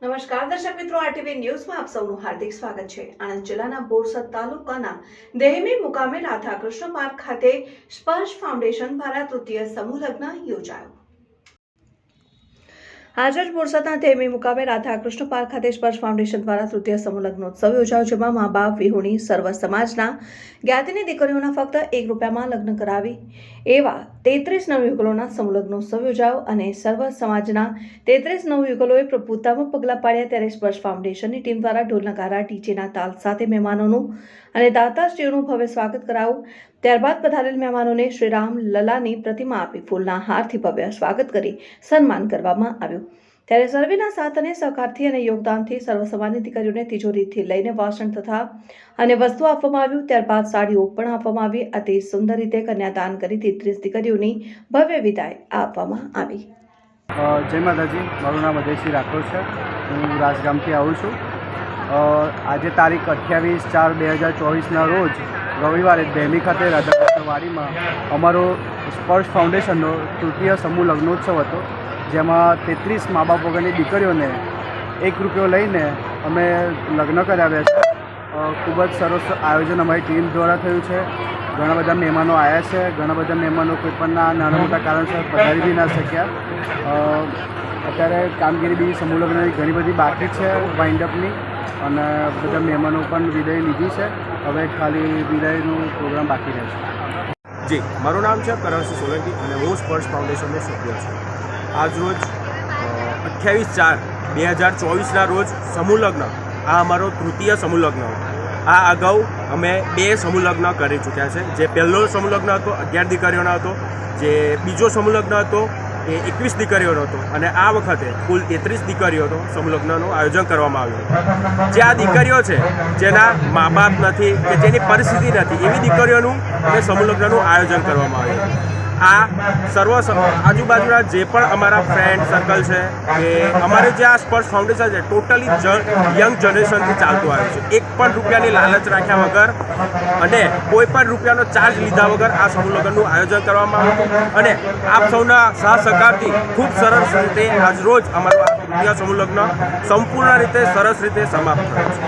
નમસ્કાર દર્શક મિત્રો, આરટીવી ન્યૂઝમાં આપ સૌનું હાર્દિક સ્વાગત છે। આણંદ જિલ્લાના બોરસદ તાલુકાના દેહમી મુકામે રાધાકૃષ્ણ પાર્ક ખાતે સ્પર્શ ફાઉન્ડેશન દ્વારા તૃતીય સમૂહ લગ્ન યોજાયો। આજરોજ બોરસદના દેહમી મુકામે રાધાકૃષ્ણ પાર્ક ખાતે સ્પર્શ ફાઉન્ડેશન દ્વારા તૃતીય સમૂહ લગ્નોત્સવ યોજાયો, જેમાં મા બાપ વિહોણી સર્વ સમાજના જ્ઞાતિની દીકરીઓના ફક્ત ₹1 લગ્ન કરાવી એવા 33 નવયુગલોના સમૂહ લગ્નોત્સવ યોજાયો અને સર્વ સમાજના 33 નવયુગલોએ પ્રભુતામાં પગલાં પાડ્યા। ત્યારે સ્પર્શ ફાઉન્ડેશનની ટીમ દ્વારા ઢોલ નગારા ડીજેના તાલ સાથે મહેમાનોનું અને દાતાશ્રીઓનું ભવ્ય સ્વાગત કરાયું। ત્યારબાદ પધારેલ મહેમાનોને શ્રીરામ લલાની પ્રતિમા આપી ફૂલના હારથી ભવ્ય સ્વાગત કરી સન્માન કરવામાં આવ્યું। ત્યારે સર્વેના સાથ અને સહકારથી અને યોગદાનથી સર્વ સમાજની દીકરીઓને તિજોરીથી લઈને વાસણ તથા અને વસ્તુ આપવામાં આવ્યું। ત્યારબાદ સાડીઓ પણ આપવામાં આવી। અતિ સુંદર રીતે કન્યાદાન કરી 33 દીકરીઓની ભવ્ય વિદાય આપવામાં આવી। જય માતાજી, મારું નામ અજયસિંહ રાઠોડ છે। હું રાજગામથી આવું છું। આજે તારીખ 28/4/2024ના રોજ રવિવારે દેહમી ખાતે રાધાકૃષ્ણ વાડીમાં અમારો સ્પર્શ ફાઉન્ડેશનનો તૃતીય સમૂહ લગ્નોત્સવ હતો, જેમાં 33 મા બાપ વગરની દીકરીઓને ₹1 લઈને અમે લગ્ન કરાવ્યા છે। ખૂબ જ સરસ આયોજન અમારી ટીમ દ્વારા થયું છે। ઘણા બધા મહેમાનો આવ્યા છે। ઘણા બધા મહેમાનો કોઈપણના નાના મોટા કારણસર પધારી બી ના શક્યા। અત્યારે કામગીરી બી સમૂહ લગ્નની ઘણી બધી બાકી છે વાઇન્ડઅપની, અને બધા મહેમાનો પણ વિદાય લીધી છે। હવે ખાલી વિદાયનો પ્રોગ્રામ બાકી રહેશે। જી, મારું નામ છે કરણસિંહ સોલંકી અને હું સ્પર્શ ફાઉન્ડેશનનો સભ્ય છું। આજરોજ 28/4/2024ના રોજ સમૂહ લગ્ન, આ અમારો તૃતીય સમૂહ લગ્ન હતો। આ અગાઉ અમે 2 સમૂહ લગ્ન કરી ચૂક્યા છે। જે પહેલો સમૂહ લગ્ન હતો 11 દીકરીઓનો હતો, જે બીજો સમૂહ લગ્ન હતો એ 21 દીકરીઓનો હતો, અને આ વખતે કુલ 33 દીકરીઓનો સમૂહ લગ્નનું આયોજન કરવામાં આવ્યું। જે આ દીકરીઓ છે જેના મા બાપ નથી કે જેની પરિસ્થિતિ નથી, એવી દીકરીઓનું અને સમૂહ લગ્નનું આયોજન કરવામાં આવ્યું। આ સર્વ આજુબાજુના જે પણ અમારા ફ્રેન્ડ સર્કલ છે કે અમારે જે આ સ્પર્શ ફાઉન્ડેશન છે, ટોટલી યંગ જનરેશનથી ચાલતું આવ્યું છે। એક પણ રૂપિયાની લાલચ રાખ્યા વગર અને કોઈ પણ રૂપિયાનો ચાર્જ લીધા વગર આ સમૂહ લગ્નનું આયોજન કરવામાં આવ્યું, અને આપ સૌના સાથ સહકારથી ખૂબ સરસ રીતે આજરોજ અમારું આ તૃતીય સમૂહ લગ્ન સંપૂર્ણ રીતે સરસ રીતે સમાપ્ત થયું છે।